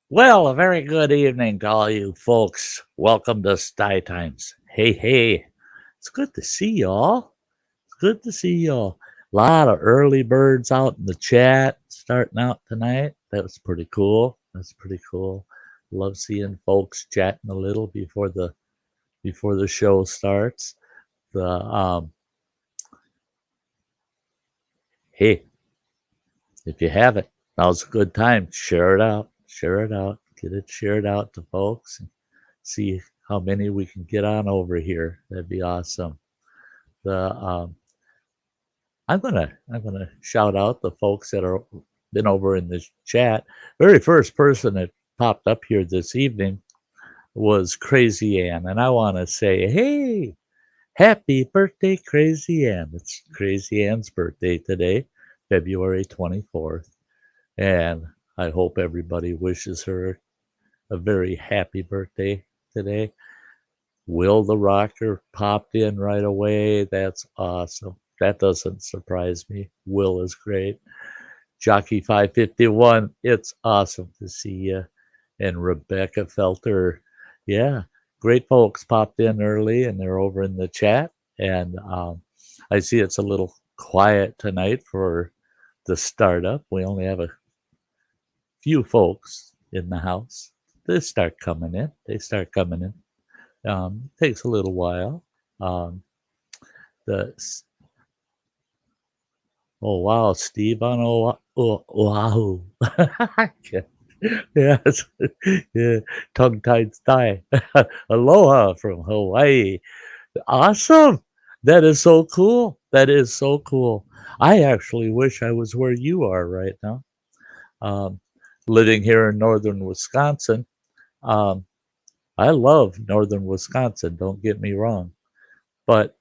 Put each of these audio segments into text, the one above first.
Well, a very good evening to all you folks. Welcome to Sty Times. Hey, hey, it's good to see y'all. It's good to see y'all. A lot of early birds out in the chat starting out tonight. That was pretty cool. That's pretty cool. Love seeing folks chatting a little before the show starts. The Hey, if you have it, now's a good time. Share it out. Share it out. Get it shared out to folks. See how many we can get on over here. That'd be awesome. The I'm gonna shout out the folks that are been over in this chat. Very first person that popped up here this evening was Crazy Ann, and I want to say, hey, happy birthday, Crazy Ann! It's Crazy Ann's birthday today, February 24th, and I hope everybody wishes her a very happy birthday today. Will the Rocker popped in right away. That's awesome. That doesn't surprise me. Will is great. Jockey 551, it's awesome to see you. And Rebecca Felter, yeah, great folks popped in early and they're over in the chat. And I see it's a little quiet tonight for the startup. We only have a few folks in the house. They start coming in. Takes a little while. Um, the Oh wow, Steve on Oahu. Yes, yeah, tongue-tied Sty. Aloha from Hawaii. Awesome. That is so cool. That is so cool. I actually wish I was where you are right now. Um, Living here in northern Wisconsin. Um, I love northern Wisconsin, don't get me wrong. But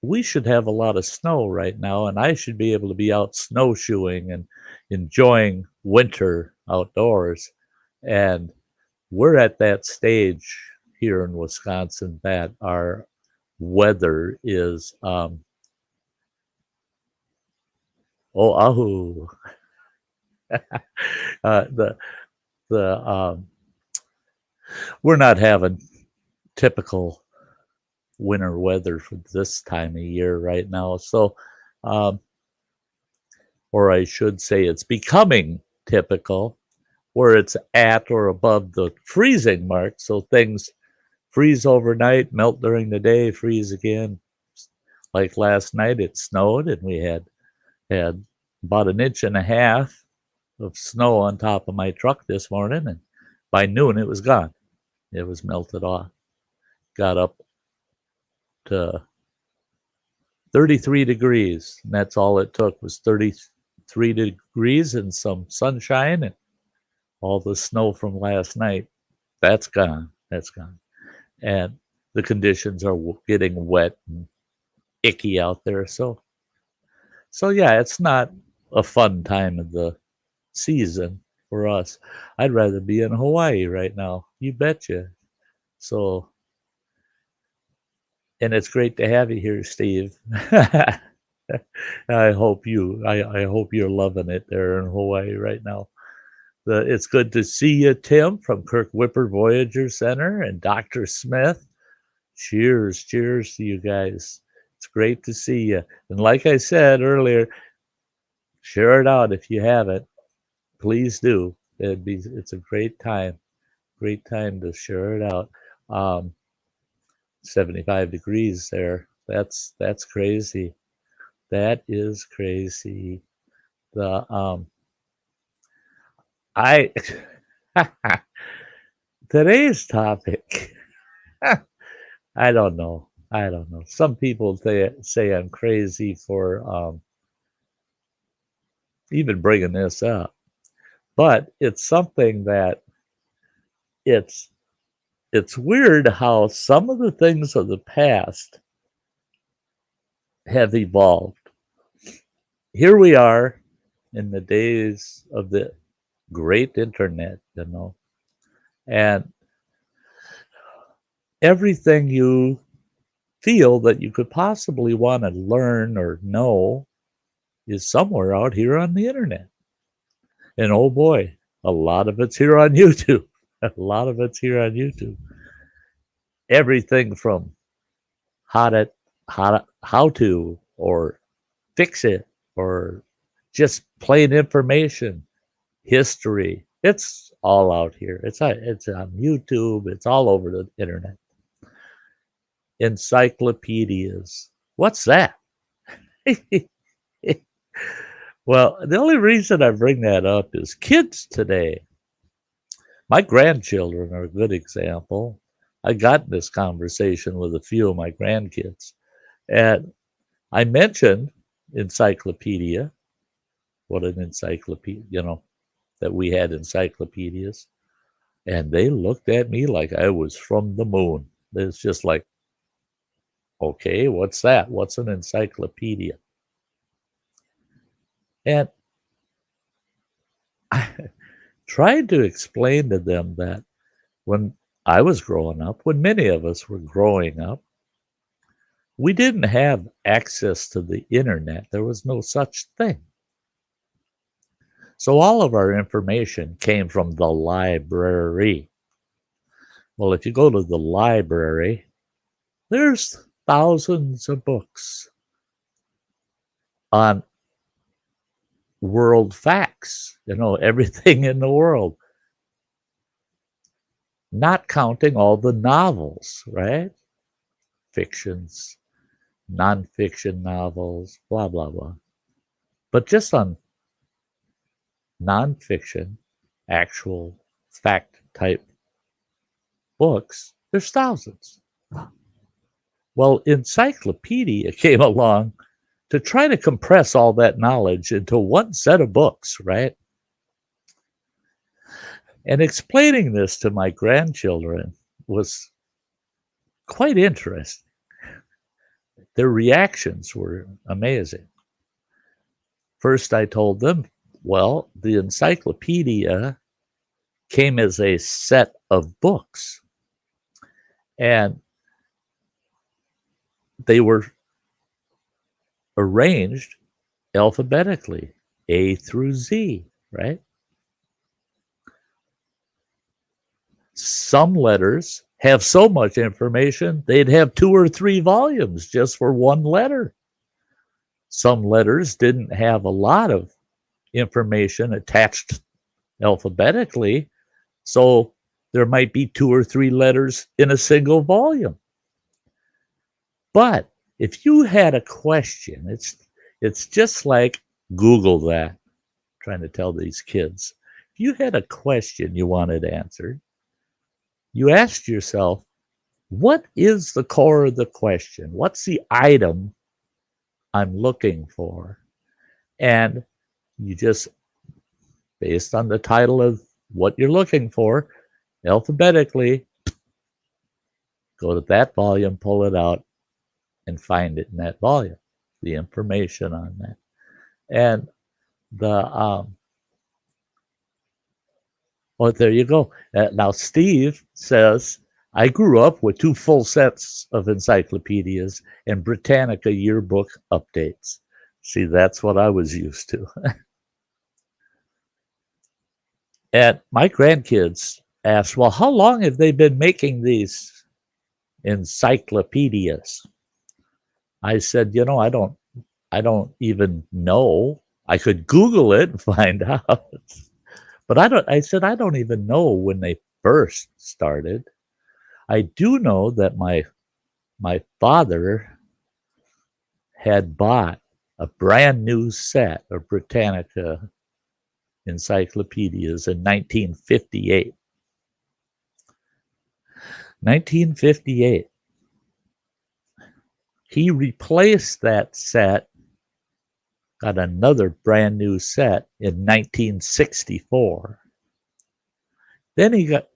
we should have a lot of snow right now, and I should be able to be out snowshoeing and enjoying winter outdoors. And we're at that stage here in Wisconsin that our weather is Oahu. The the We're not having typical winter weather for this time of year right now. So um, or I should say it's becoming typical, where it's at or above the freezing mark. So things freeze overnight, melt during the day, freeze again. Like last night, it snowed, and we had about an inch and a half of snow on top of my truck this morning, and by noon it was gone. It was melted off. Got up to 33 degrees, and that's all it took was 33 degrees and some sunshine, and all the snow from last night, that's gone. That's gone. And the conditions are getting wet and icky out there. So yeah, it's not a fun time of the season for us. I'd rather be in Hawaii right now. You betcha. So, and it's great to have you here, Steve. I hope you're loving it there in Hawaii right now. It's good to see you, Tim, from Kirk Whipper Voyager Center, and Dr. Smith. Cheers to you guys. It's great to see you. And like I said earlier, share it out if you haven't. Please do. It's a great time to share it out. 75 degrees there. That's crazy. That is crazy. The I Today's topic. I don't know. Some people say I'm crazy for even bringing this up, but it's something that it's it's weird how some of the things of the past have evolved. Here we are in the days of the great internet, and everything you feel that you could possibly want to learn or know is somewhere out here on the internet. And oh boy, A lot of it's here on YouTube. A lot of it's here on YouTube. Everything from how to or fix it or just plain information, history. It's all out here. It's on YouTube. It's all over the internet. Encyclopedias. What's that? Well, the only reason I bring that up is kids today. My grandchildren are a good example. I got in this conversation with a few of my grandkids, and I mentioned Encyclopedia, what an encyclopedia, that we had encyclopedias, and they looked at me like I was from the moon. It's just like, okay, what's that? What's an encyclopedia? And I tried to explain to them that when I was growing up, when many of us were growing up, we didn't have access to the internet. There was no such thing. So all of our information came from the library. Well, if you go to the library, there's thousands of books on world facts, everything in the world. Not counting all the novels, right? Fictions, nonfiction novels, blah, blah, blah. But just on nonfiction, actual fact type books, there's thousands. Well, Encyclopedia came along to try to compress all that knowledge into one set of books, right? And explaining this to my grandchildren was quite interesting. Their reactions were amazing. First, I told them, well, the encyclopedia came as a set of books, and they were arranged alphabetically, A through Z, right? Some letters have so much information, they'd have 2 or 3 volumes just for one letter. Some letters didn't have a lot of information attached alphabetically, so there might be 2 or 3 letters in a single volume. But if you had a question, it's just like Google that, I'm trying to tell these kids. If you had a question you wanted answered, you asked yourself, what is the core of the question? What's the item I'm looking for? And you just, based on the title of what you're looking for, alphabetically, go to that volume, pull it out, and find it in that volume, the information on that. And there you go. Now, Steve says, I grew up with 2 full sets of encyclopedias and Britannica yearbook updates. See, that's what I was used to. And my grandkids asked, well, how long have they been making these encyclopedias? I said, I don't even know. I could Google it and find out. But I said, I don't even know when they first started. I do know that my father had bought a brand new set of Britannica encyclopedias in 1958. 1958. He replaced that set, got another brand new set in 1964. Then he got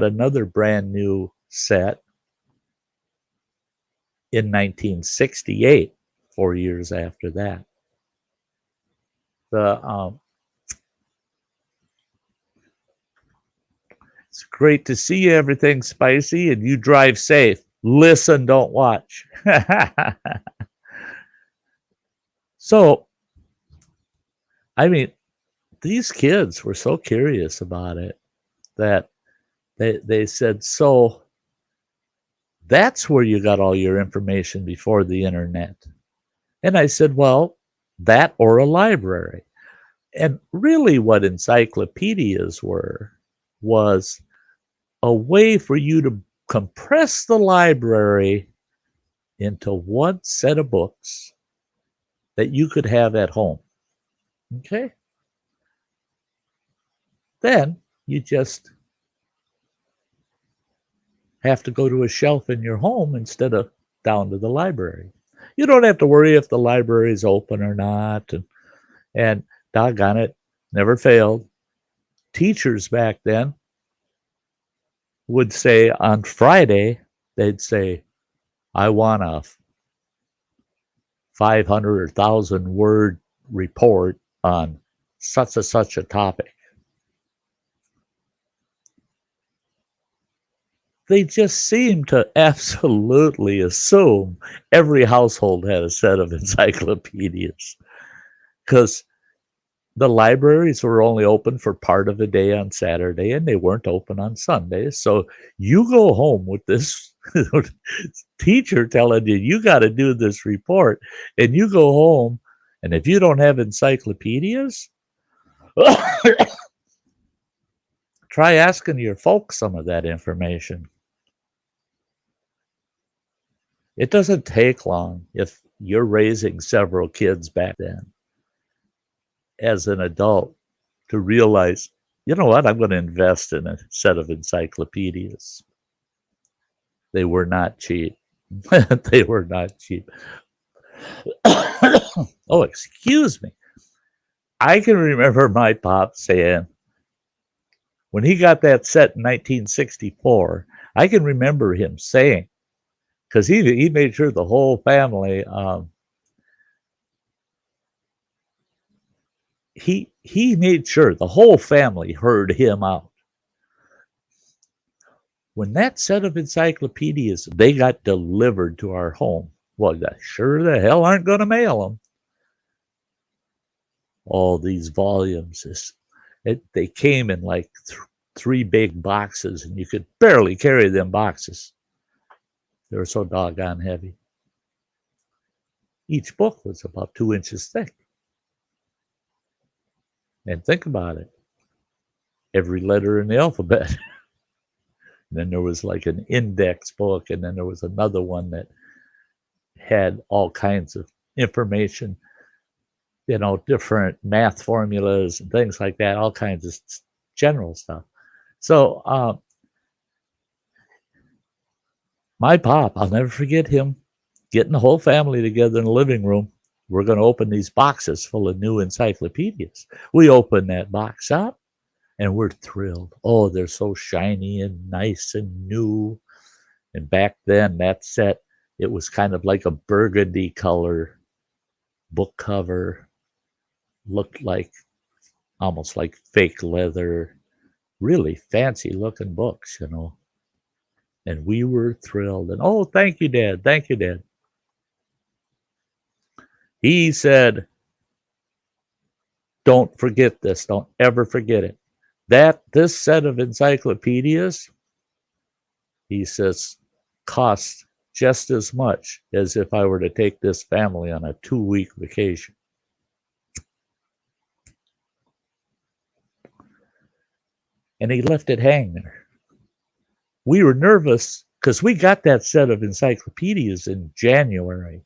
another brand new set in 1968, 4 years after that. It's great to see you, everything spicy, and you drive safe. Listen, don't watch. So, I mean, these kids were so curious about it that they said, so that's where you got all your information before the internet. And I said, well, that or a library. And really what encyclopedias were was a way for you to compress the library into one set of books that you could have at home. Okay? Then you just have to go to a shelf in your home instead of down to the library. You don't have to worry if the library is open or not. And doggone it, never failed. Teachers back then would say on Friday, they'd say, I want a 500 or 1,000 word report on such a topic. They just seem to absolutely assume every household had a set of encyclopedias, because the libraries were only open for part of the day on Saturday and they weren't open on Sundays. So you go home with this teacher telling you, you got to do this report, and you go home, and if you don't have encyclopedias, try asking your folks some of that information. It doesn't take long if you're raising several kids back then as an adult to realize, you know what, I'm going to invest in a set of encyclopedias. They were not cheap. They were not cheap. Oh, excuse me. I can remember my pop saying, when he got that set in 1964, I can remember him saying, because he made sure the whole family, he made sure the whole family heard him out. When that set of encyclopedias, they got delivered to our home, well, sure the hell aren't going to mail them. All these volumes, they came in like 3 big boxes, and you could barely carry them boxes. They were so doggone heavy. Each book was about 2 inches thick. And think about it. Every letter in the alphabet. And then there was like an index book, and then there was another one that had all kinds of information, you know, different math formulas and things like that, all kinds of general stuff. So my pop, I'll never forget him getting the whole family together in the living room. We're going to open these boxes full of new encyclopedias. We open that box up, and we're thrilled. Oh, they're so shiny and nice and new. And back then, that set, it was kind of like a burgundy color book cover. Looked like almost like fake leather. Really fancy looking books, you know. And we were thrilled. And, oh, thank you, Dad. Thank you, Dad. He said, don't forget this. Don't ever forget it. This set of encyclopedias, he says, costs just as much as if I were to take this family on a 2-week vacation. And he left it hang there. We were nervous because we got that set of encyclopedias in January.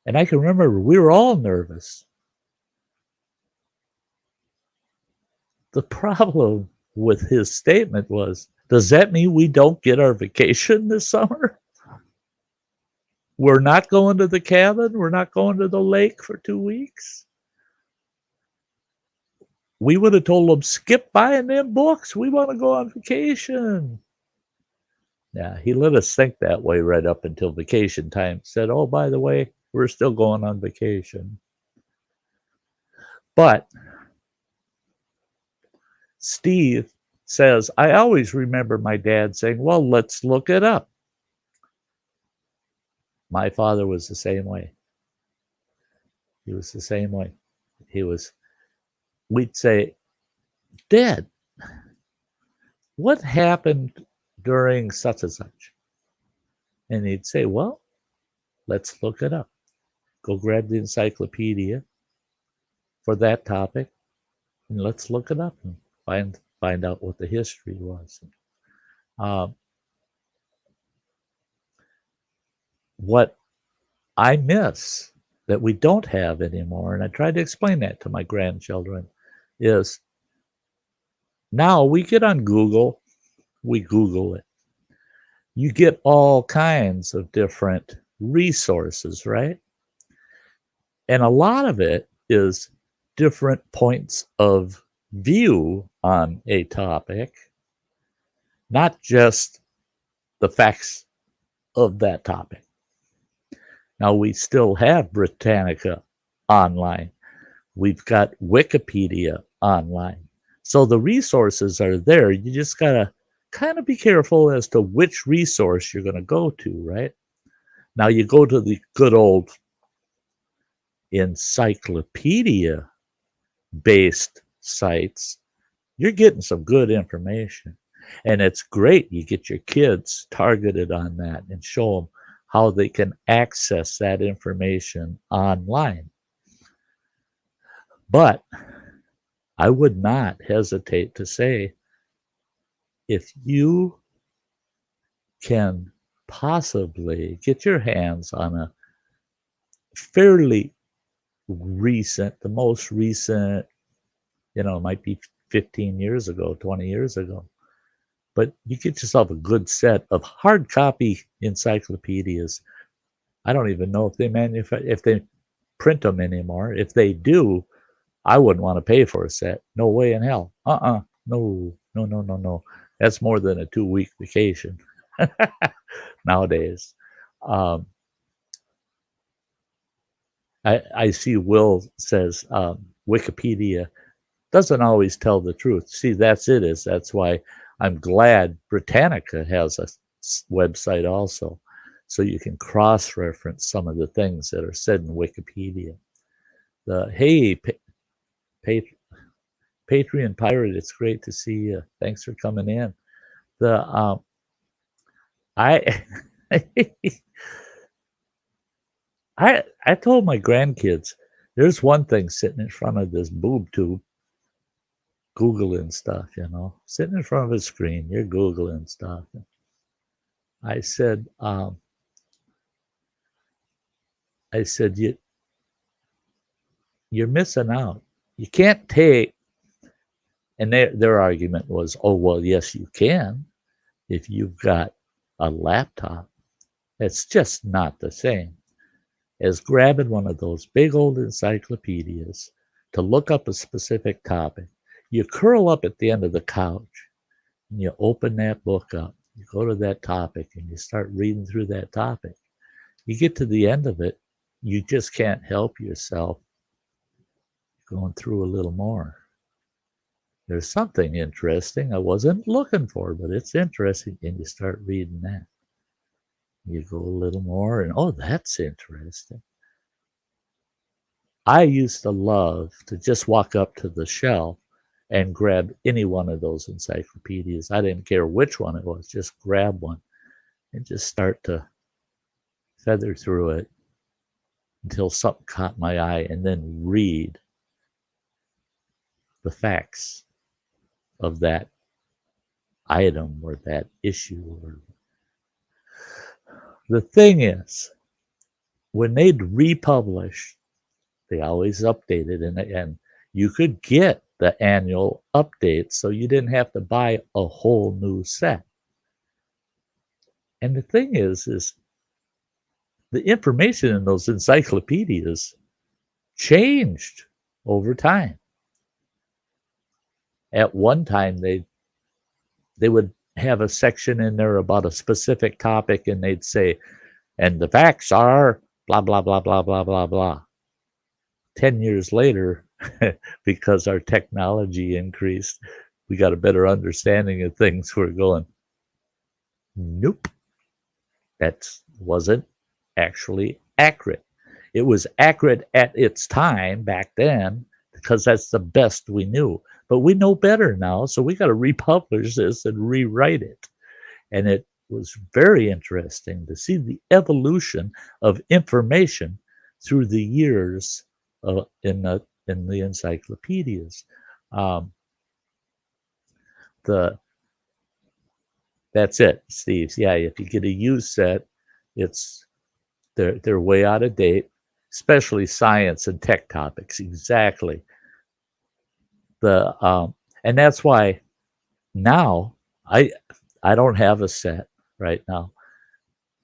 And I can remember we were all nervous. The problem with his statement was, does that mean we don't get our vacation this summer? We're not going to the cabin? We're not going to the lake for 2 weeks? We would have told him, skip buying them books. We want to go on vacation. Yeah, he let us think that way right up until vacation time. Said, oh, by the way, we're still going on vacation. But Steve says, I always remember my dad saying, well, let's look it up. My father was the same way. He was the same way. He was we'd say, Dad, what happened during such and such? And he'd say, well, let's look it up. Go grab the encyclopedia for that topic and let's look it up and find out what the history was. Um, what I miss that we don't have anymore, and I try to explain that to my grandchildren, is now we get on Google, we Google it. You get all kinds of different resources, right? And a lot of it is different points of view on a topic, not just the facts of that topic. Now, we still have Britannica online. We've got Wikipedia online. So the resources are there. You just got to kind of be careful as to which resource you're going to go to, right? Now, you go to the good old encyclopedia based sites, you're getting some good information. And it's great. You get your kids targeted on that and show them how they can access that information online. But I would not hesitate to say, if you can possibly get your hands on a fairly recent, the most recent, might be 15 years ago, 20 years ago, but you get yourself a good set of hard copy encyclopedias. I don't even know if they print them anymore. If they do, I wouldn't want to pay for a set. No way in hell. No. That's more than a 2-week vacation nowadays. I see Will says Wikipedia doesn't always tell the truth. See, that's why I'm glad Britannica has a website also, so you can cross-reference some of the things that are said in Wikipedia. Patreon Pirate, it's great to see you. Thanks for coming in. I I told my grandkids, there's one thing sitting in front of this boob tube, Googling stuff, sitting in front of a screen, you're Googling stuff. I said, you're missing out. You can't take, and their argument was, oh, well, yes, you can if you've got a laptop. It's just not the same as grabbing one of those big old encyclopedias to look up a specific topic. You curl up at the end of the couch and you open that book up. You go to that topic and you start reading through that topic. You get to the end of it, you just can't help yourself going through a little more. There's something interesting I wasn't looking for, but it's interesting, and you start reading that. You go a little more, and oh, that's interesting. I used to love to just walk up to the shelf and grab any one of those encyclopedias. I didn't care which one it was, just grab one and just start to feather through it until something caught my eye, and then read the facts of that item or that issue. The thing is, when they'd republish, they always updated, and you could get the annual updates, so you didn't have to buy a whole new set. And the thing is the information in those encyclopedias changed over time. At one time, they would have a section in there about a specific topic, and they'd say, and the facts are blah, blah, blah, blah, blah, blah, blah. 10 years later, because our technology increased, we got a better understanding of things. We're going, nope, that wasn't actually accurate. It was accurate at its time back then. The because that's the best we knew. But we know better now, so we got to republish this and rewrite it. And it was very interesting to see the evolution of information through the years in the encyclopedias. That's it, Steve. Yeah, if you get a used set, they're way out of date, especially science and tech topics. Exactly. And that's why now I don't have a set right now.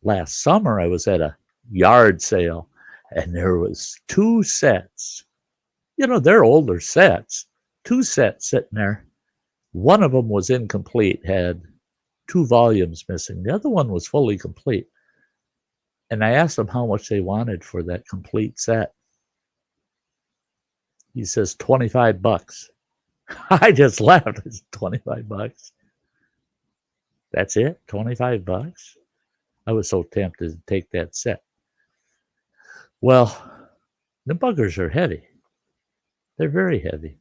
Last summer I was at a yard sale and there was 2 sets. They're older sets. 2 sets sitting there. One of them was incomplete, had 2 volumes missing. The other one was fully complete. And I asked them how much they wanted for that complete set. He says $25. I just laughed. It's $25. That's it? $25? I was so tempted to take that set. Well, the buggers are heavy. They're very heavy.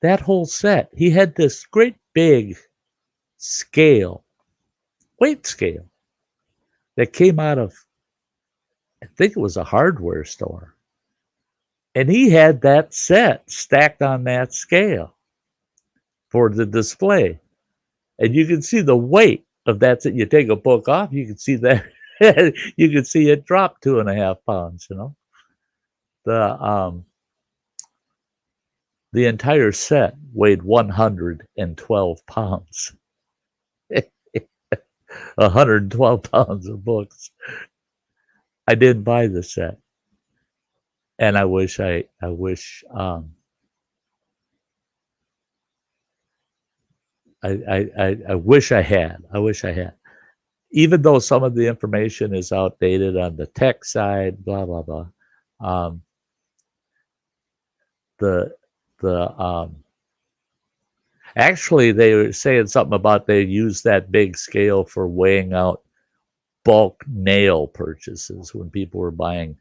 That whole set, he had this great big scale, weight scale, that came out of, I think it was a hardware store. And he had that set stacked on that scale for the display. And you can see the weight of that set. You take a book off, you can see that. You can see it drop 2.5 pounds, The entire set weighed 112 pounds. 112 pounds of books. I didn't buy the set. And I wish I wish I had. I wish I had. Even though some of the information is outdated on the tech side, blah blah blah. Actually, they were saying something about they use that big scale for weighing out bulk nail purchases when people were buying,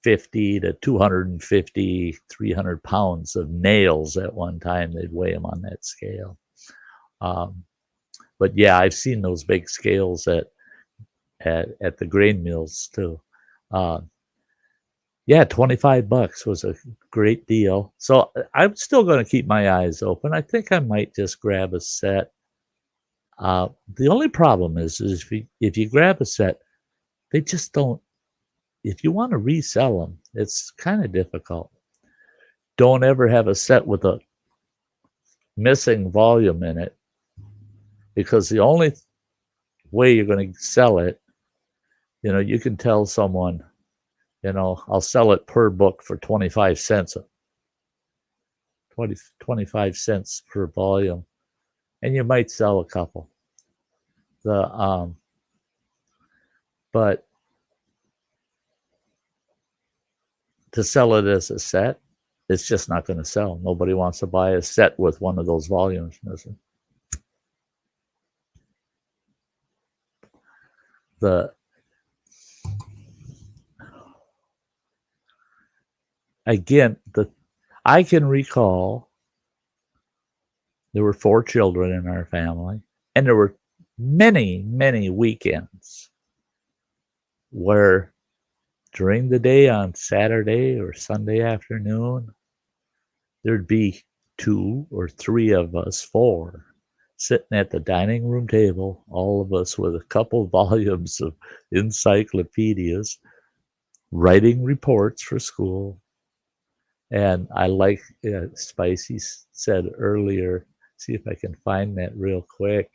50 to 250, 300 pounds of nails at one time. They'd weigh them on that scale. But yeah, I've seen those big scales at the grain mills too. Yeah, $25 was a great deal. So I'm still going to keep my eyes open. I think I might just grab a set. The only problem is if you grab a set, they just don't. If you want to resell them, it's kind of difficult. Don't ever have a set with a missing volume in it, because the only way you're going to sell it, you can tell someone, I'll sell it per book for 25 cents. 25 cents per volume, and you might sell a couple. But to sell it as a set, it's just not going to sell. Nobody wants to buy a set with one of those volumes missing. I can recall there were 4 children in our family, and there were many, many weekends where during the day on Saturday or Sunday afternoon, there'd be 2 or 3 of us, 4, sitting at the dining room table, all of us with a couple volumes of encyclopedias, writing reports for school. And I like, Spicy said earlier, see if I can find that real quick.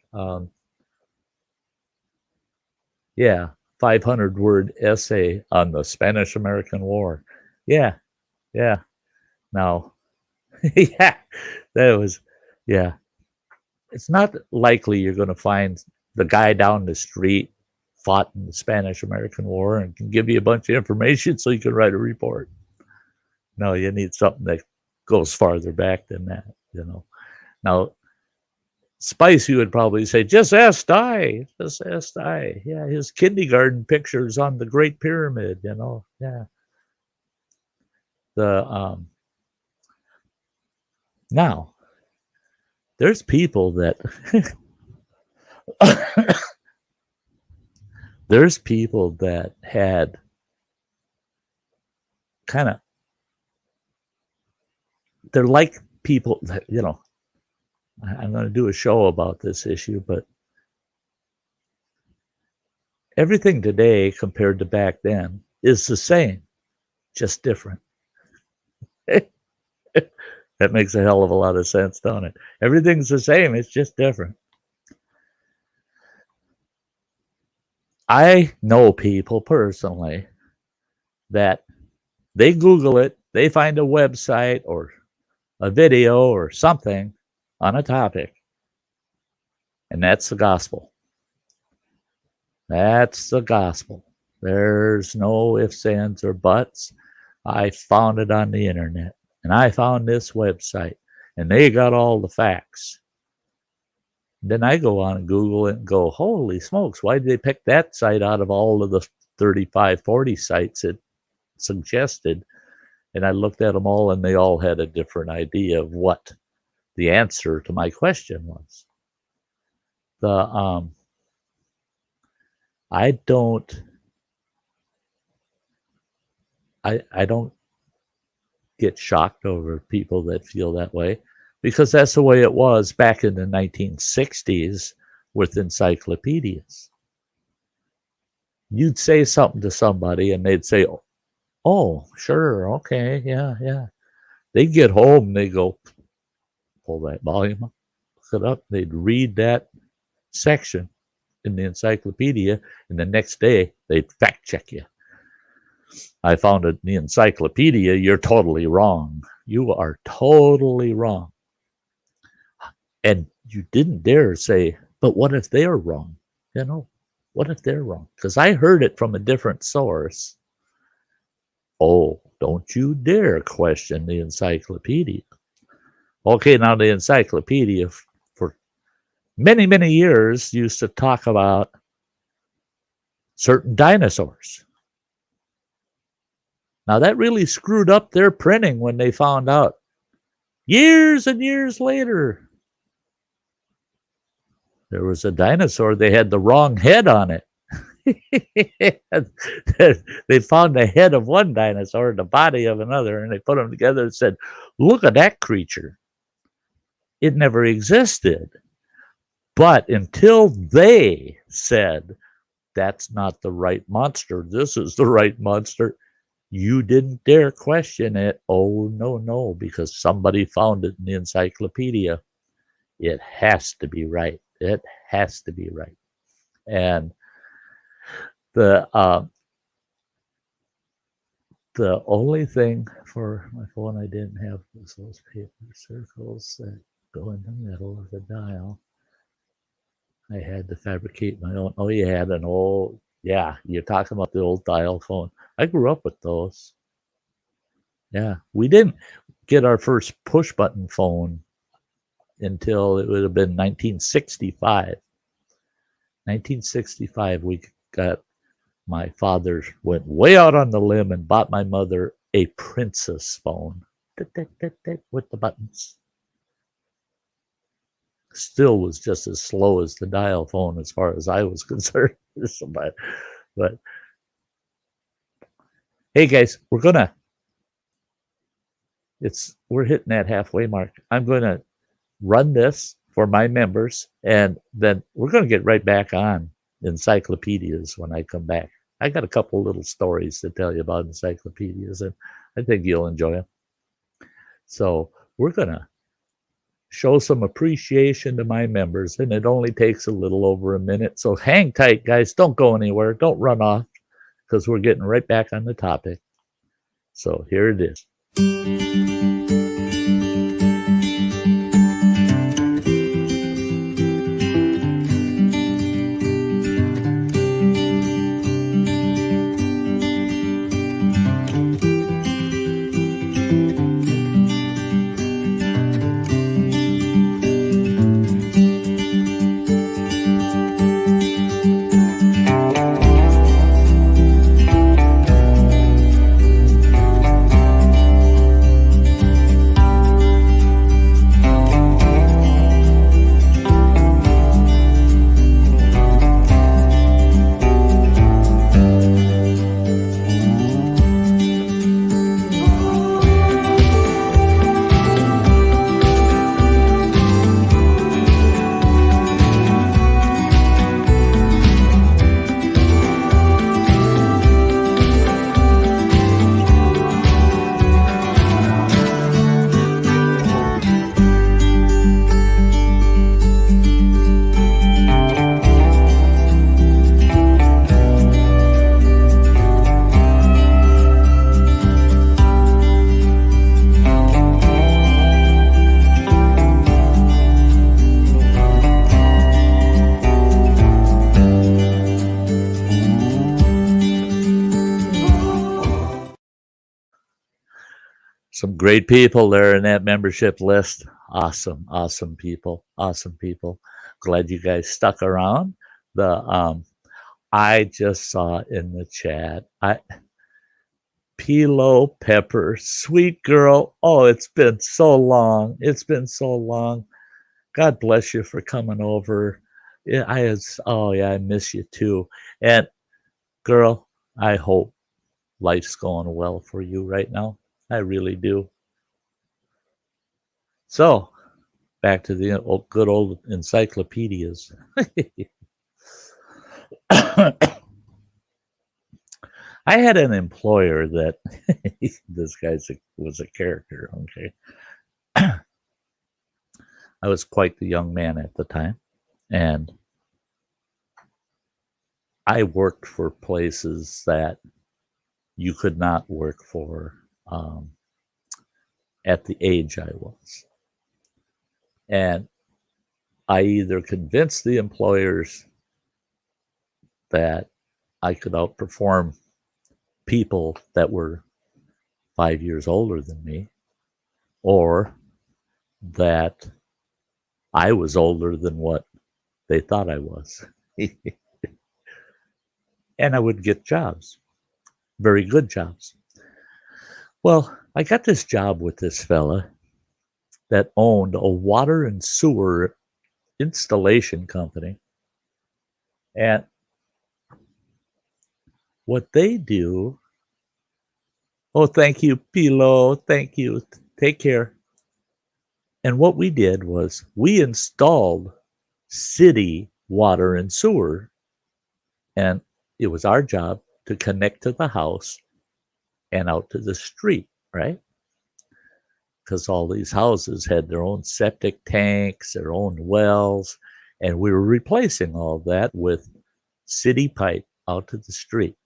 500-word essay on the Spanish-American War. Yeah. Now, yeah, it's not likely you're going to find the guy down the street fought in the Spanish-American War and can give you a bunch of information so you can write a report. No, you need something that goes farther back than that, Now, Spice, you would probably say, just ask Sty. Yeah, his kindergarten pictures on the Great Pyramid, Yeah. Now, there's people that there's people that had kind of, they're like people that, I'm going to do a show about this issue, but everything today compared to back then is the same, just different. That makes a hell of a lot of sense, don't it? Everything's the same, it's just different. I know people personally that they Google it, they find a website or a video or something on a topic, and that's the gospel. That's the gospel. There's no ifs, ands, or buts. I found it on the internet, and I found this website, and they got all the facts. Then I go on and Google it and go, holy smokes, why did they pick that site out of all of the 35, 40 sites it suggested? And I looked at them all, and they all had a different idea of what the answer to my question was. I don't get shocked over people that feel that way, because that's the way it was back in the 1960s with encyclopedias. You'd say something to somebody and they'd say, oh, sure, okay, yeah. They'd get home and they'd go, pull that volume up, look it up. They'd read that section in the encyclopedia, and the next day they'd fact check you. I found it in the encyclopedia, you're totally wrong. You are totally wrong. And you didn't dare say, but what if they're wrong? What if they're wrong? Because I heard it from a different source. Oh, don't you dare question the encyclopedia. Okay, now the encyclopedia for many, many years used to talk about certain dinosaurs. Now that really screwed up their printing when they found out years and years later there was a dinosaur, they had the wrong head on it. They found the head of one dinosaur and the body of another, and they put them together and said, look at that creature. It never existed. But until they said, that's not the right monster, this is the right monster, you didn't dare question it. Oh, no, because somebody found it in the encyclopedia. It has to be right. It has to be right. And the only thing for my phone I didn't have was those paper circles that go in the middle of the dial. I had to fabricate my own. Oh, you had an old, yeah, you're talking about the old dial phone. I grew up with those. Yeah, we didn't get our first push button phone until it would have been 1965. 1965, we got, my father went way out on the limb and bought my mother a Princess phone with the buttons. Still was just as slow as the dial phone as far as I was concerned. But hey guys, we're hitting that halfway mark. I'm gonna run this for my members, and then we're gonna get right back on encyclopedias when I come back. I got a couple little stories to tell you about encyclopedias, and I think you'll enjoy them. So we're gonna show some appreciation to my members, and it only takes a little over a minute. So hang tight, guys. Don't go anywhere. Don't run off, because we're getting right back on the topic. So here it is. Some great people there in that membership list. Awesome, awesome people. Awesome people. Glad you guys stuck around. The I just saw in the chat. Pilo Pepper, sweet girl. Oh, it's been so long. It's been so long. God bless you for coming over. Yeah, I miss you too. And girl, I hope life's going well for you right now. I really do. So, back to the good old encyclopedias. I had an employer that this guy was a character. Okay, I was quite the young man at the time, and I worked for places that you could not work for at the age I was. And I either convinced the employers that I could outperform people that were 5 years older than me, or that I was older than what they thought I was. And I would get jobs, very good jobs. Well, I got this job with this fella that owned a water and sewer installation company. And what they do, oh, thank you, Pilo, thank you, take care. And what we did was we installed city water and sewer, and it was our job to connect to the house and out to the street, right? Because all these houses had their own septic tanks, their own wells, and we were replacing all that with city pipe out to the street.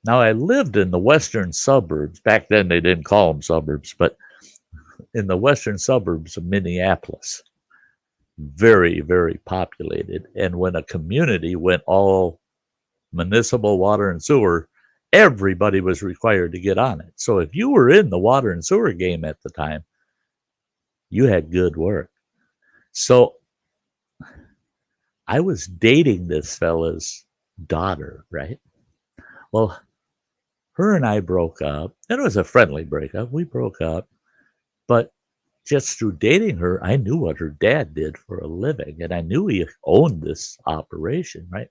Now, I lived in the western suburbs. Back then, they didn't call them suburbs, but in the western suburbs of Minneapolis, very, very populated. And when a community went all municipal water and sewer, everybody was required to get on it. So if you were in the water and sewer game at the time, you had good work. So I was dating this fella's daughter, right? Well, her and I broke up, and it was a friendly breakup. We broke up, but just through dating her, I knew what her dad did for a living, and I knew he owned this operation, right?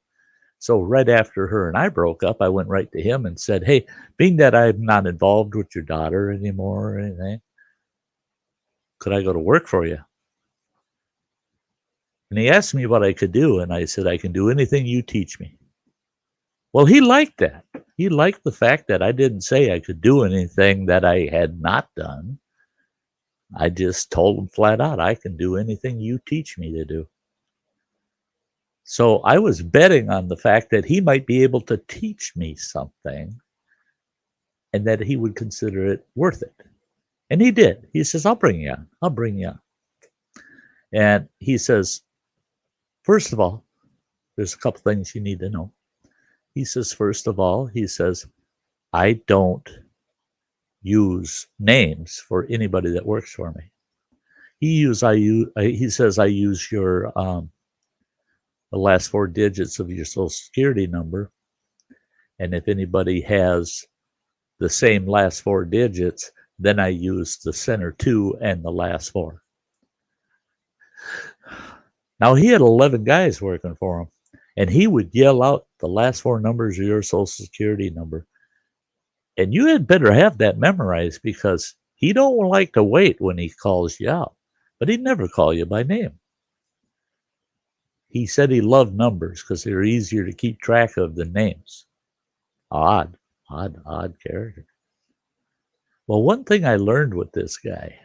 So right after her and I broke up, I went right to him and said, hey, being that I'm not involved with your daughter anymore or anything, could I go to work for you? And he asked me what I could do, and I said, I can do anything you teach me. Well, he liked that. He liked the fact that I didn't say I could do anything that I had not done. I just told him flat out, I can do anything you teach me to do. So I was betting on the fact that he might be able to teach me something and that he would consider it worth it. And he did. He says, I'll bring you on. I'll bring you on. And he says, first of all, there's a couple things you need to know. He says, first of all, he says, I don't use names for anybody that works for me. He says, I use your the last 4 digits of your social security number. And if anybody has the same last 4 digits, then I use the center 2 and the last 4. Now, he had 11 guys working for him, and he would yell out the last 4 numbers of your social security number. And you had better have that memorized because he don't like to wait when he calls you out, but he'd never call you by name. He said he loved numbers because they're easier to keep track of than names. Odd character. Well, one thing I learned with this guy,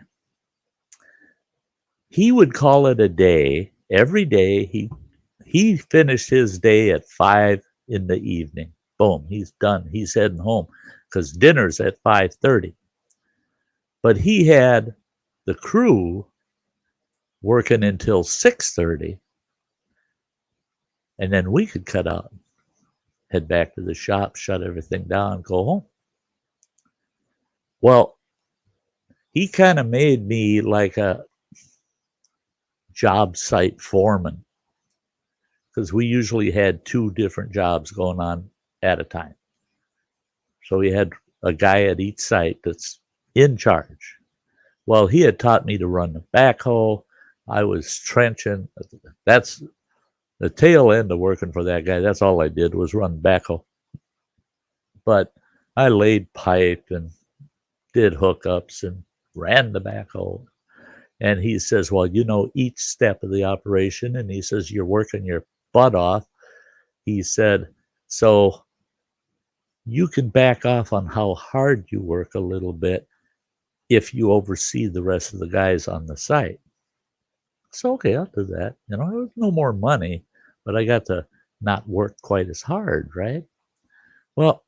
he would call it a day. Every day he finished his day at 5 in the evening. Boom, he's done. He's heading home because dinner's at 5:30. But he had the crew working until 6:30, and then we could cut out. head back to the shop, shut everything down, go home. Well, he kind of made me like a job site foreman because we usually had 2 different jobs going on at a time. So we had a guy at each site that's in charge. Well, he had taught me to run the backhoe. I was trenching. That's the tail end of working for that guy. That's all I did was run backhoe. But I laid pipe and did hookups and ran the backhoe. And he says, well, you know each step of the operation. And he says, you're working your butt off. He said, so you can back off on how hard you work a little bit if you oversee the rest of the guys on the site. So, okay, I'll do that. You know, there was no more money, but I got to not work quite as hard, right? Well,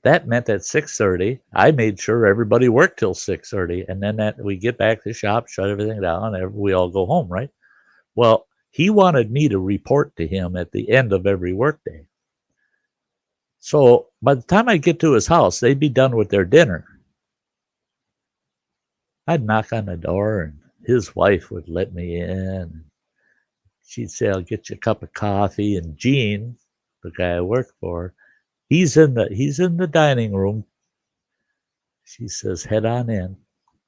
that meant at 6:30, I made sure everybody worked till 6:30, and then that we get back to the shop, shut everything down, and we all go home, right? Well, he wanted me to report to him at the end of every workday. So by the time I get to his house, they'd be done with their dinner. I'd knock on the door, and his wife would let me in. She'd say, I'll get you a cup of coffee. And Gene, the guy I work for, he's in the dining room. She says, head on in.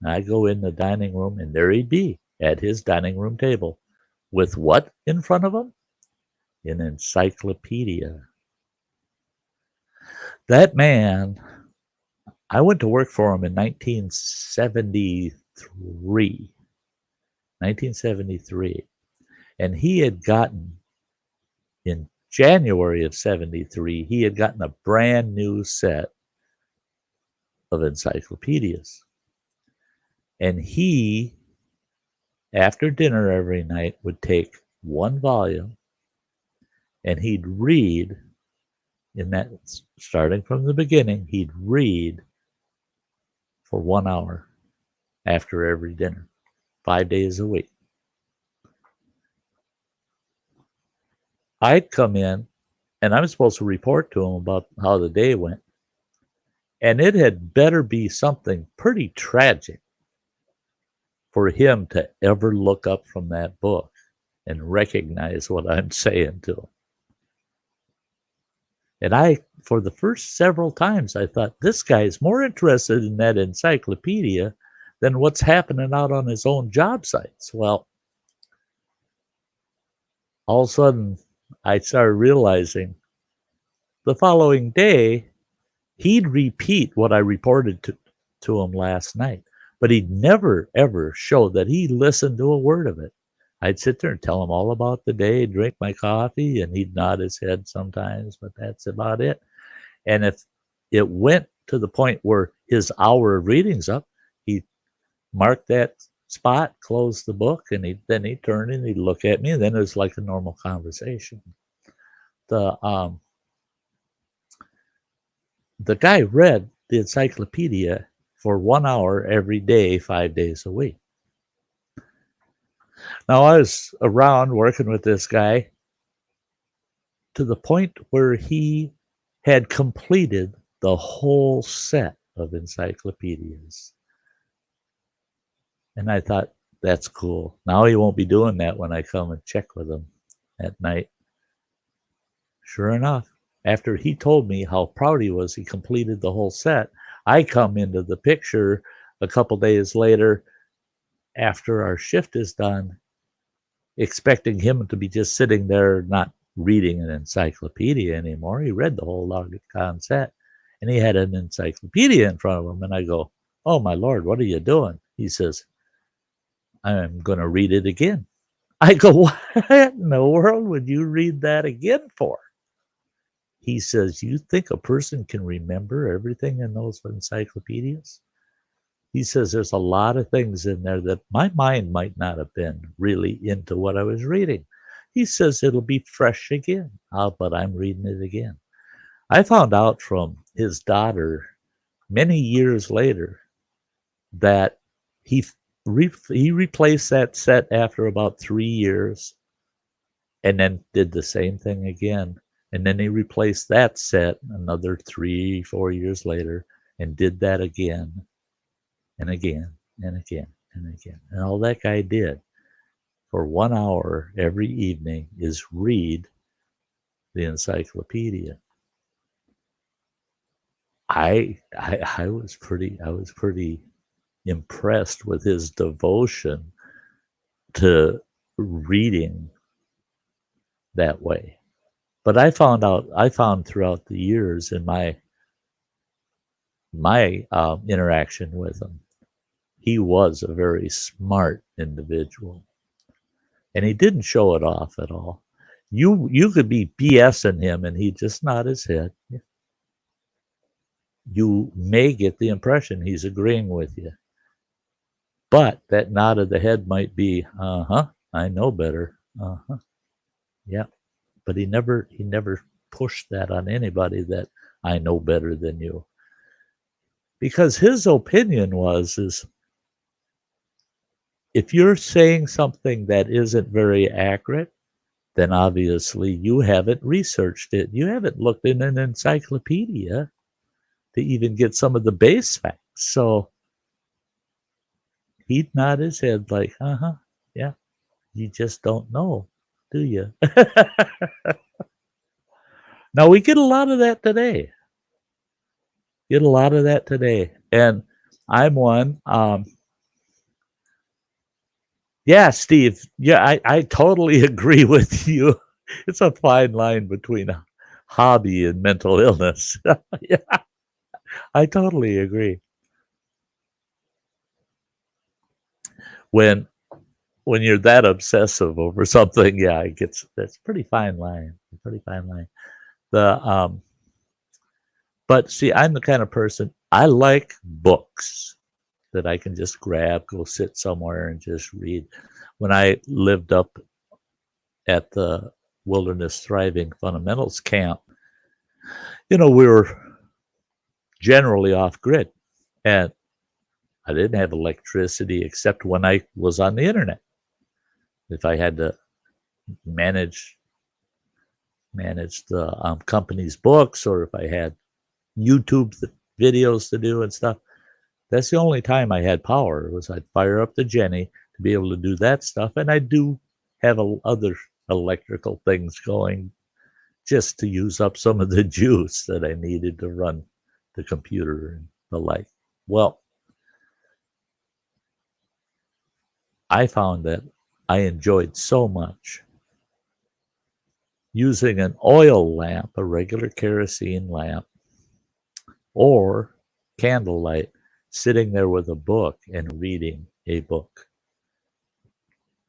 And I go in the dining room, and there he'd be at his dining room table with what in front of him? An encyclopedia. That man, I went to work for him in 1973. And he had gotten, in January of 73, he had gotten a brand new set of encyclopedias. And he, after dinner every night, would take one volume and he'd read, in that, starting from the beginning, he'd read for 1 hour after every dinner, 5 days a week. I'd come in and I was supposed to report to him about how the day went. And it had better be something pretty tragic for him to ever look up from that book and recognize what I'm saying to him. And I, for the first several times, I thought, this guy's more interested in that encyclopedia than what's happening out on his own job sites. Well, all of a sudden, I started realizing the following day, he'd repeat what I reported to him last night, but he'd never, ever show that he listened to a word of it. I'd sit there and tell him all about the day, drink my coffee, and he'd nod his head sometimes, but that's about it. And if it went to the point where his hour of reading's up, he'd mark that spot, close the book, and then he'd turn and he'd look at me, and then it was like a normal conversation. The guy read the encyclopedia for 1 hour every day, 5 days a week. Now, I was around working with this guy to the point where he had completed the whole set of encyclopedias. And I thought, that's cool. Now he won't be doing that when I come and check with him at night. Sure enough, after he told me how proud he was, he completed the whole set, I come into the picture a couple days later after our shift is done, expecting him to be just sitting there not reading an encyclopedia anymore. He read the whole doggone set, and he had an encyclopedia in front of him. And I go, oh, my Lord, what are you doing? He says, I'm going to read it again. I go, what in the world would you read that again for? He says, you think a person can remember everything in those encyclopedias? He says, there's a lot of things in there that my mind might not have been really into what I was reading. He says, it'll be fresh again. But I'm reading it again. I found out from his daughter many years later that he replaced that set after about 3 years and then did the same thing again. And then he replaced that set another 3-4 years later and did that again and again and again and again. And all that guy did for 1 hour every evening is read the encyclopedia. I was pretty impressed with his devotion to reading that way. But I found throughout the years in my interaction with him, he was a very smart individual, and he didn't show it off at all. You could be BSing him, and he'd just nod his head. You may get the impression he's agreeing with you, but that nod of the head might be, I know better. Yeah. But he never pushed that on anybody, that I know better than you. Because his opinion is if you're saying something that isn't very accurate, then obviously you haven't researched it. You haven't looked in an encyclopedia to even get some of the base facts. So he'd nod his head like, yeah, you just don't know, do you? Now, we get a lot of that today. And I'm one. Yeah, Steve. Yeah, I totally agree with you. It's a fine line between hobby and mental illness. Yeah, I totally agree. When you're that obsessive over something, yeah, that's pretty fine line. But see, I'm the kind of person, I like books that I can just grab, go sit somewhere and just read. When I lived up at the Wilderness Thriving Fundamentals camp, we were generally off grid, and I didn't have electricity except when I was on the internet. If I had to manage the company's books, or if I had YouTube videos to do and stuff, that's the only time I had power. Was I'd fire up the Jenny to be able to do that stuff, and I do have other electrical things going just to use up some of the juice that I needed to run the computer and the like. Well, I found that I enjoyed so much using an oil lamp, a regular kerosene lamp, or candlelight, sitting there with a book and reading a book.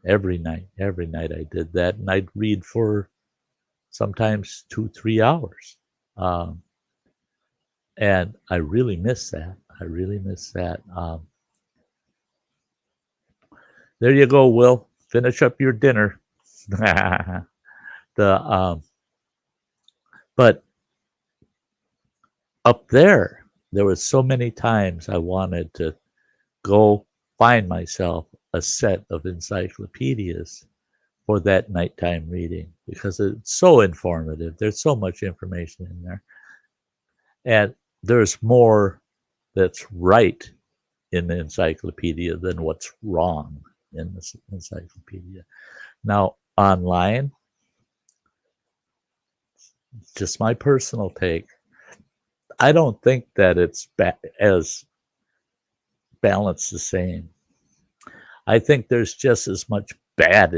Every night I did that, and I'd read for sometimes 2-3 hours. And I really miss that. There you go, Will. Finish up your dinner. But up there were so many times I wanted to go find myself a set of encyclopedias for that nighttime reading, because it's so informative. There's so much information in there. And there's more that's right in the encyclopedia than what's wrong in the encyclopedia. Now, online, just my personal take, I don't think that it's as balanced the same. I think there's just as much bad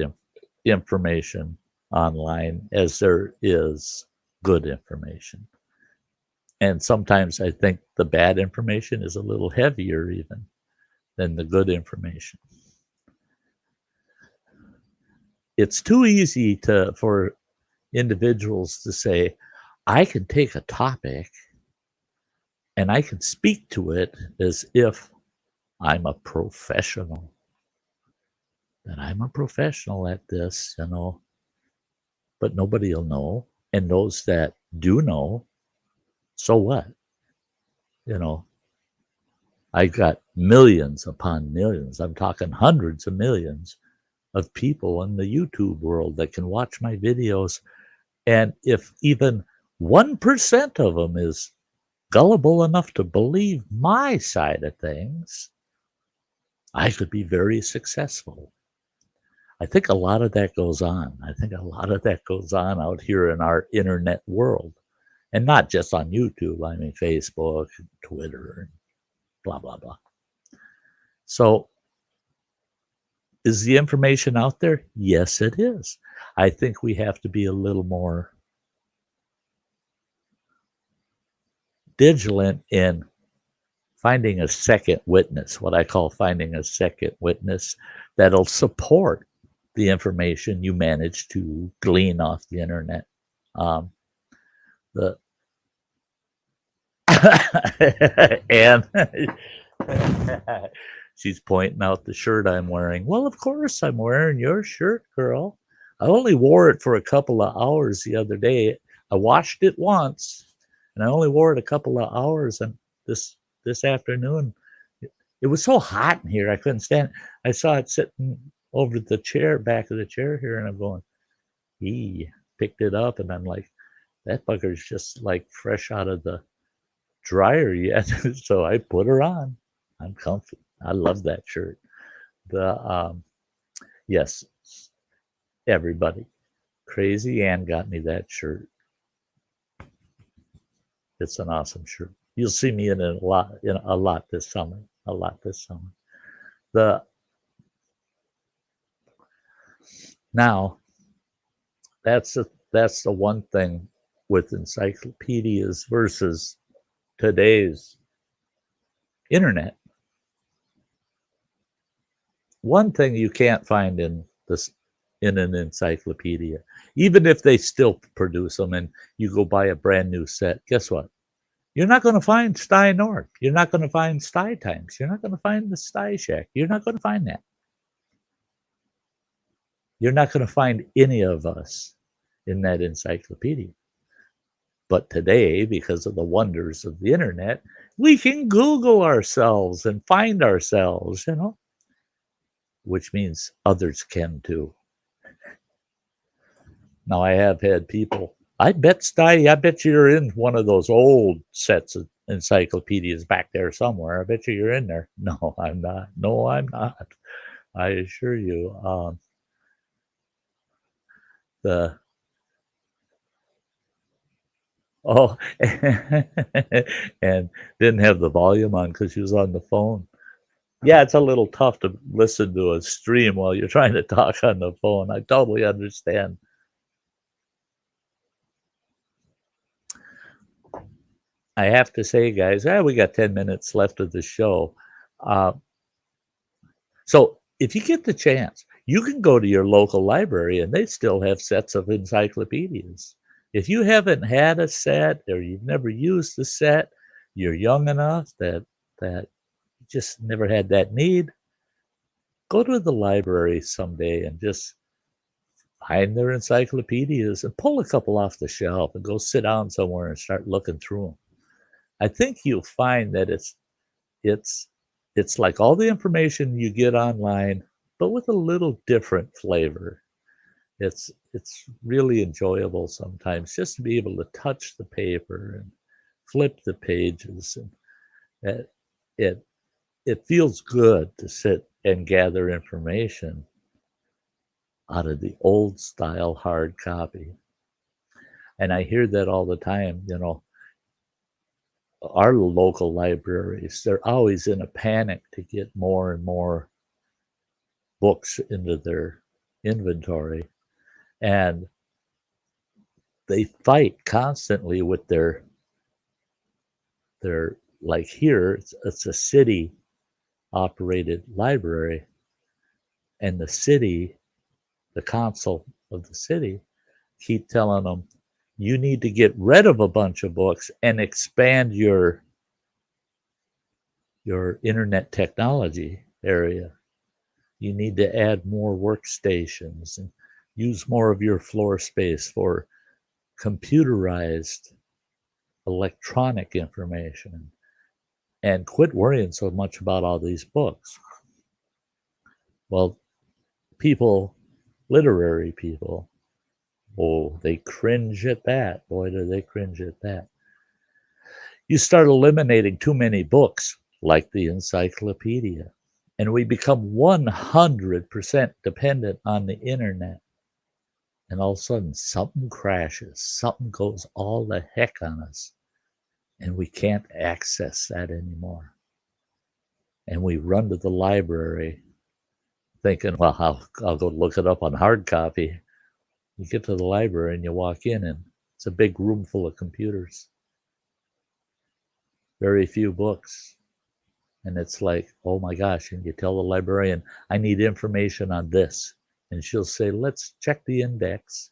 information online as there is good information. And sometimes I think the bad information is a little heavier even than the good information. It's too easy for individuals to say, I can take a topic and I can speak to it as if I'm a professional. And I'm a professional at this, but nobody will know. And those that do know, so what? I got millions upon millions. I'm talking hundreds of millions of people in the YouTube world that can watch my videos And if even 1% of them is gullible enough to believe my side of things, I could be very successful. I think a lot of that goes on. I think a lot of that goes on out here in our internet world. And not just on YouTube, I mean, Facebook, Twitter, and blah, blah, blah. So, is the information out there? Yes, it is. I think we have to be a little more vigilant in finding a second witness, what I call finding a second witness that'll support the information you manage to glean off the internet. The and she's pointing out the shirt I'm wearing. Well, of course I'm wearing your shirt, girl. I only wore it for a couple of hours the other day. I washed it once, and I only wore it a couple of hours. And this afternoon, it was so hot in here I couldn't stand it. I saw it sitting over the chair, back of the chair here, and I'm going, picked it up, and I'm like, that bugger's just like fresh out of the dryer yet. So I put her on. I'm comfy. I love that shirt. The yes, everybody. Crazy Ann got me that shirt. It's an awesome shirt. You'll see me in a lot this summer. A lot this summer. Now that's the one thing with encyclopedias versus today's internet. One thing you can't find in an encyclopedia, even if they still produce them and you go buy a brand new set, guess what? You're not going to find Sty North. You're not going to find Sty Times. You're not going to find the Sty Shack. You're not going to find that. You're not going to find any of us in that encyclopedia. But today, because of the wonders of the internet, we can Google ourselves and find ourselves, which means others can too. Now, I have had people, I bet you're in one of those old sets of encyclopedias back there somewhere. I bet you're in there. No, I'm not. No, I'm not. I assure you. And didn't have the volume on because she was on the phone. Yeah, it's a little tough to listen to a stream while you're trying to talk on the phone. I totally understand. I have to say, guys, we got 10 minutes left of the show. So if you get the chance, you can go to your local library and they still have sets of encyclopedias. If you haven't had a set or you've never used the set, you're young enough that you just never had that need, go to the library someday and just find their encyclopedias and pull a couple off the shelf and go sit down somewhere and start looking through them. I think you'll find that it's like all the information you get online, but with a little different flavor. It's really enjoyable sometimes just to be able to touch the paper and flip the pages, and it feels good to sit and gather information out of the old style hard copy. And I hear that all the time, our local libraries, they're always in a panic to get more and more books into their inventory. And they fight constantly with their like here, it's a city operated library. And the city, the council of the city, keep telling them, you need to get rid of a bunch of books and expand your internet technology area. You need to add more workstations and use more of your floor space for computerized electronic information, and quit worrying so much about all these books. Well, literary people, Oh, they cringe at that. Boy, do they cringe at that. You start eliminating too many books, like the Encyclopedia, and we become 100% dependent on the internet. And all of a sudden, something crashes, something goes all the heck on us, and we can't access that anymore. And we run to the library thinking, well, I'll go look it up on hard copy. You get to the library and you walk in, and it's a big room full of computers. Very few books. And it's like, oh my gosh. And you tell the librarian, I need information on this. And she'll say, let's check the index.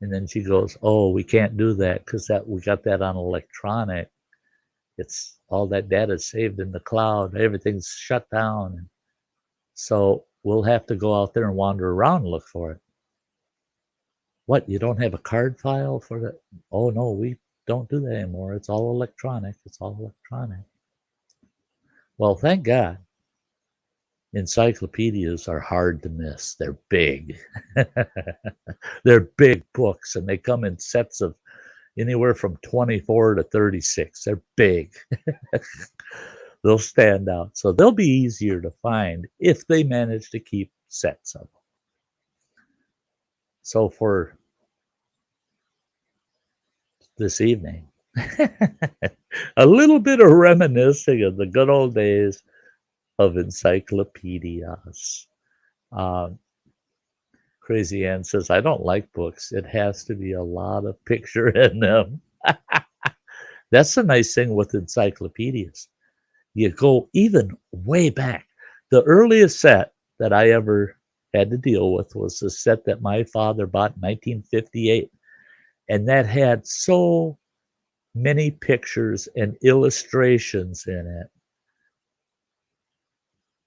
And then she goes, oh, we can't do that because we got that on electronic. It's all that data is saved in the cloud. Everything's shut down. So we'll have to go out there and wander around and look for it. What, you don't have a card file for that? Oh, no, we don't do that anymore. It's all electronic. It's all electronic. Well, thank God. Encyclopedias are hard to miss. They're big. They're big books, and they come in sets of anywhere from 24 to 36. They're big. They'll stand out. So they'll be easier to find if they manage to keep sets of them. So for this evening, a little bit of reminiscing of the good old days of encyclopedias. Crazy Ann says, I don't like books. It has to be a lot of picture in them. That's the nice thing with encyclopedias. You go even way back. The earliest set that I ever had to deal with was the set that my father bought in 1958. And that had so many pictures and illustrations in it.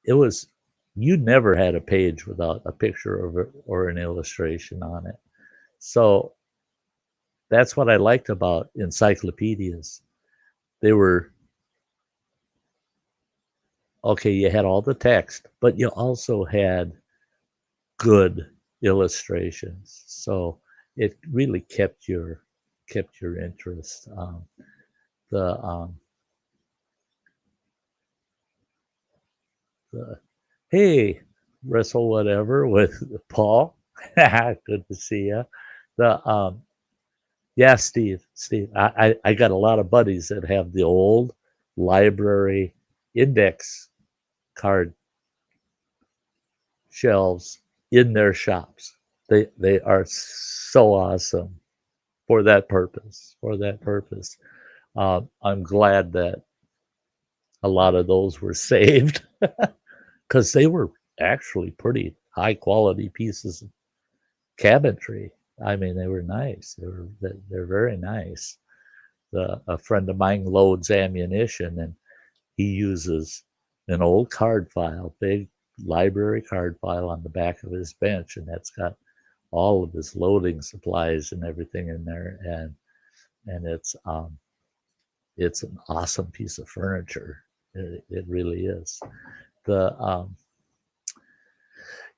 It was, you never had a page without a picture or an illustration on it. So that's what I liked about encyclopedias. They were, okay, you had all the text, but you also had good illustrations. So it really kept your interest. The hey, wrestle whatever with Paul. Good to see you. Yeah, Steve. I got a lot of buddies that have the old library index card shelves in their shops. They are so awesome for that purpose. I'm glad that a lot of those were saved because they were actually pretty high quality pieces of cabinetry. I mean, they were nice. They're very nice. A friend of mine loads ammunition, and he uses an old card file, big library card file on the back of his bench, and that's got all of his loading supplies and everything in there, and it's an awesome piece of furniture. It really is.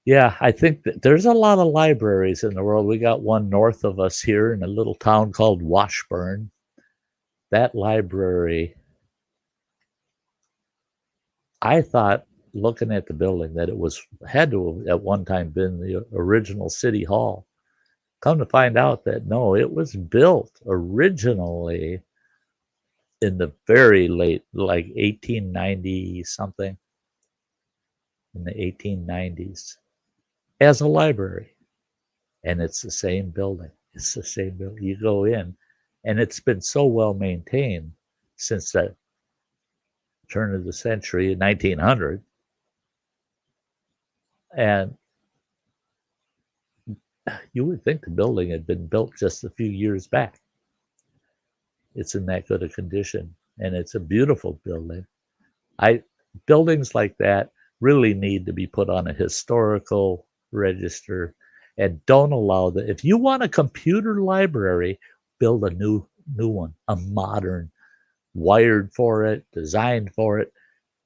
Yeah, I think that there's a lot of libraries in the world. We got one north of us here in a little town called Washburn. That library, I thought, looking at the building, that it had to have at one time been the original city hall. Come to find out that no, it was built originally in the very late, like 1890 something, in the 1890s, as a library. And it's the same building. It's the same building. You go in, and it's been so well maintained since the turn of the century in 1900. And you would think the building had been built just a few years back. It's in that good a condition, and it's a beautiful building. Buildings like that really need to be put on a historical register, and don't allow that. If you want a computer library, build a new one, a modern, wired for it, designed for it.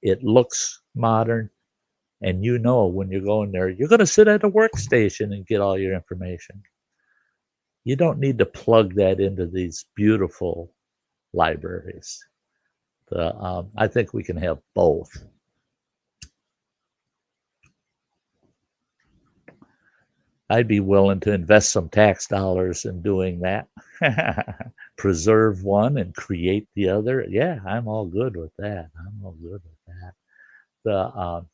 It looks modern, and you know when you're going there, you're going to sit at a workstation and get all your information. you don't need to plug that into these beautiful libraries. I think we can have both. I'd be willing to invest some tax dollars in doing that. Preserve one and create the other. Yeah, I'm all good with that. I'm all good with that.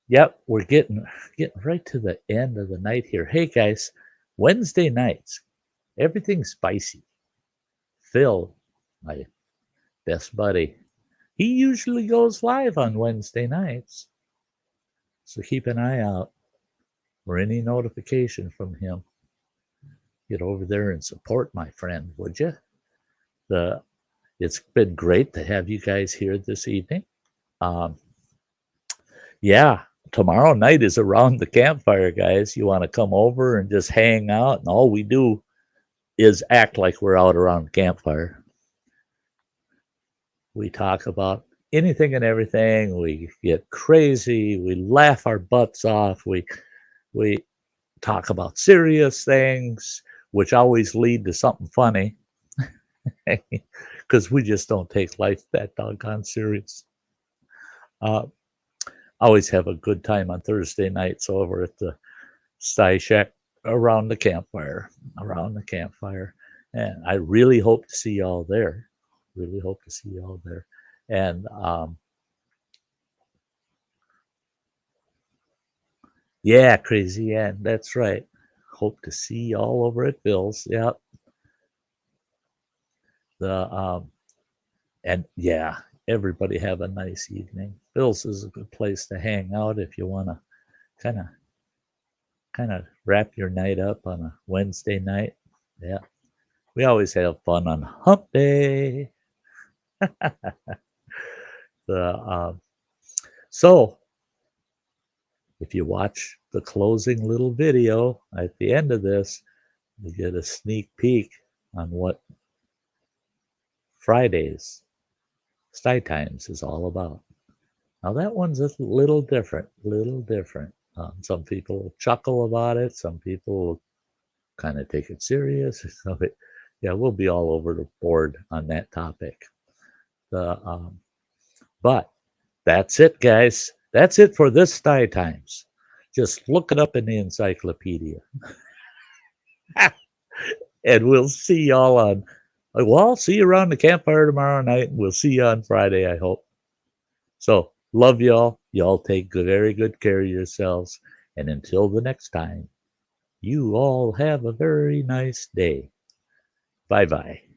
Yep, we're getting right to the end of the night here. Hey guys, Wednesday nights, everything's spicy. Phil, my best buddy, he usually goes live on Wednesday nights. So keep an eye out for any notification from him. Get over there and support my friend, would you? It's been great to have you guys here this evening. Yeah, tomorrow night is around the campfire, guys. You want to come over and just hang out, and all we do is act like we're out around the campfire. We talk about anything and everything. We get crazy. We laugh our butts off. We talk about serious things, which always lead to something funny, because we just don't take life that doggone serious. Always have a good time on Thursday nights over at the Sty Shack around the campfire. And I really hope to see y'all there. And yeah, Crazy Ann, that's right. Hope to see y'all over at Bill's. Yep. And yeah, everybody have a nice evening. Bill's is a good place to hang out if you want to kind of wrap your night up on a Wednesday night. Yeah, we always have fun on Hump Day. So if you watch the closing little video at the end of this, you get a sneak peek on what Friday's Sty Times is all about. Now that one's a little different. Some people chuckle about it. Some people kind of take it serious. Yeah, we'll be all over the board on that topic. But that's it, guys. That's it for this Sty Times. Just look it up in the Encyclopedia. And we'll see y'all on, well, I'll see you around the campfire tomorrow night. And we'll see you on Friday, I hope. So, love y'all. Y'all take very good care of yourselves. And until the next time, you all have a very nice day. Bye-bye.